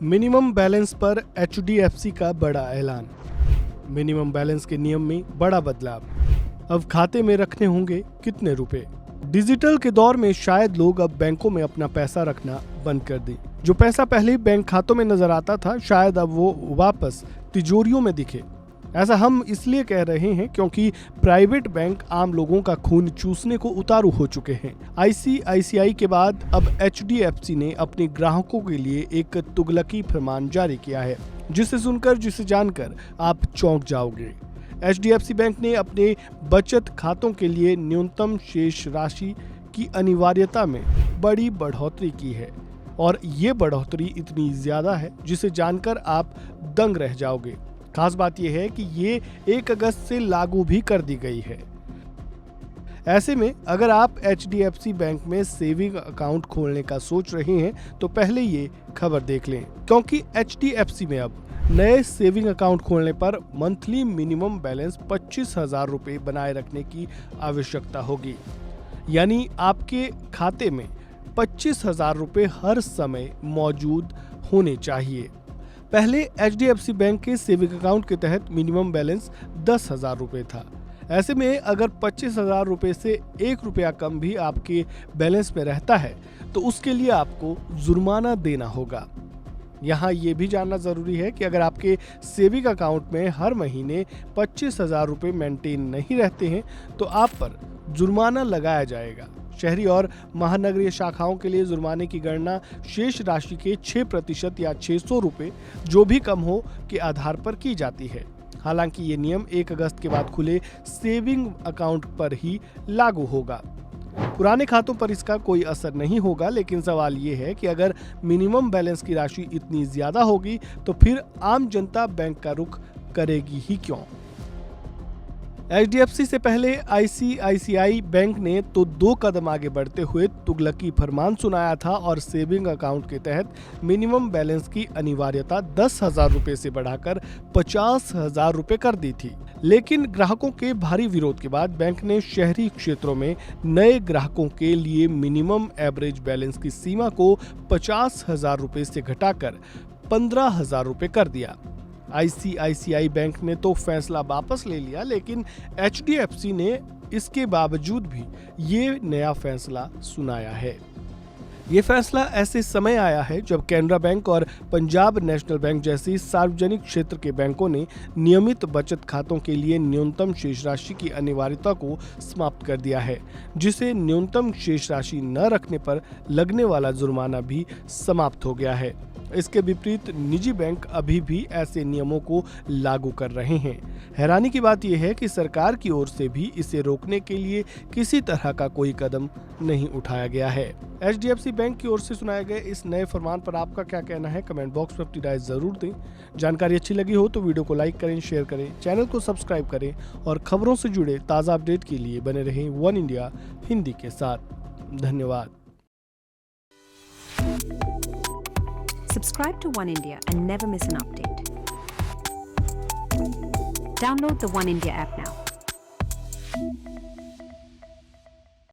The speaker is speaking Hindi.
मिनिमम बैलेंस पर HDFC का बड़ा ऐलान। मिनिमम बैलेंस के नियम में बड़ा बदलाव। अब खाते में रखने होंगे कितने रुपए। डिजिटल के दौर में शायद लोग अब बैंकों में अपना पैसा रखना बंद कर दें। जो पैसा पहले बैंक खातों में नजर आता था, शायद अब वो वापस तिजोरियों में दिखे। ऐसा हम इसलिए कह रहे हैं क्योंकि प्राइवेट बैंक आम लोगों का खून चूसने को उतारू हो चुके हैं। ICICI के बाद अब HDFC ने अपने ग्राहकों के लिए एक तुगलकी फरमान जारी किया है, जिसे जानकर आप चौंक जाओगे। HDFC बैंक ने अपने बचत खातों के लिए न्यूनतम शेष राशि की अनिवार्यता में बड़ी बढ़ोतरी की है, और ये बढ़ोतरी इतनी ज्यादा है जिसे जानकर आप दंग रह जाओगे। खास बात यह है कि ये 1 अगस्त से लागू भी कर दी गई है। ऐसे में अगर आप HDFC बैंक में सेविंग अकाउंट खोलने का सोच रहे हैं तो पहले ये खबर देख लें, क्योंकि HDFC में अब नए सेविंग अकाउंट खोलने पर मंथली मिनिमम बैलेंस 25,000 रुपए बनाए रखने की आवश्यकता होगी। यानी आपके खाते में 25,000 रुपए हर समय मौजूद होने चाहिए। पहले HDFC बैंक के सेविंग अकाउंट के तहत मिनिमम बैलेंस 10,000 रुपए था। ऐसे में अगर 25,000 रुपए से 1 रुपया कम भी आपके बैलेंस में रहता है तो उसके लिए आपको जुर्माना देना होगा। यहाँ ये भी जानना जरूरी है कि अगर आपके सेविंग अकाउंट में हर महीने 25,000 रुपए मेंटेन नहीं रहते हैं तो आप पर जुर्माना लगाया जाएगा। शहरी और महानगरीय शाखाओं के लिए जुर्माने की गणना शेष राशि के 6% या 600 रुपए जो भी कम हो के आधार पर की जाती है। हालांकि ये नियम 1 अगस्त के बाद खुले सेविंग अकाउंट पर ही लागू होगा। पुराने खातों पर इसका कोई असर नहीं होगा, लेकिन सवाल ये है कि अगर मिनिमम बैलेंस की राशि इतनी ज्यादा होगी तो फिर आम जनता बैंक का रुख करेगी ही क्यों। HDFC से पहले ICICI बैंक ने तो 2 कदम आगे बढ़ते हुए तुगलकी फरमान सुनाया था और सेविंग अकाउंट के तहत मिनिमम बैलेंस की अनिवार्यता 10,000 रुपए से बढ़ाकर 50,000 रुपए कर दी थी। लेकिन ग्राहकों के भारी विरोध के बाद बैंक ने शहरी क्षेत्रों में नए ग्राहकों के लिए मिनिमम एवरेज बैलेंस की सीमा को 50,000 रुपए से घटाकर 15,000 रुपए कर दिया। ICICI बैंक ने तो फैसला वापस ले लिया, लेकिन HDFC ने इसके बावजूद भी ये नया फैसला सुनाया है। ये फैसला ऐसे समय आया है जब कैनरा बैंक और पंजाब नेशनल बैंक जैसी सार्वजनिक क्षेत्र के बैंकों ने नियमित बचत खातों के लिए न्यूनतम शेष राशि की अनिवार्यता को समाप्त कर दिया है, जिसे न्यूनतम शेष राशि न रखने पर लगने वाला जुर्माना भी समाप्त हो गया है। इसके विपरीत निजी बैंक अभी भी ऐसे नियमों को लागू कर रहे हैं। हैरानी की बात यह है कि सरकार की ओर से भी इसे रोकने के लिए किसी तरह का कोई कदम नहीं उठाया गया है। HDFC बैंक की ओर से सुनाए गए इस नए फरमान पर आपका क्या कहना है, कमेंट बॉक्स में अपनी राय जरूर दें। जानकारी अच्छी लगी हो तो वीडियो को लाइक करें, शेयर करें, चैनल को सब्सक्राइब करें और खबरों से जुड़े ताज़ा अपडेट के लिए बने रहें वन इंडिया हिंदी के साथ। धन्यवाद। Subscribe to One India and never miss an update. Download the One India app now.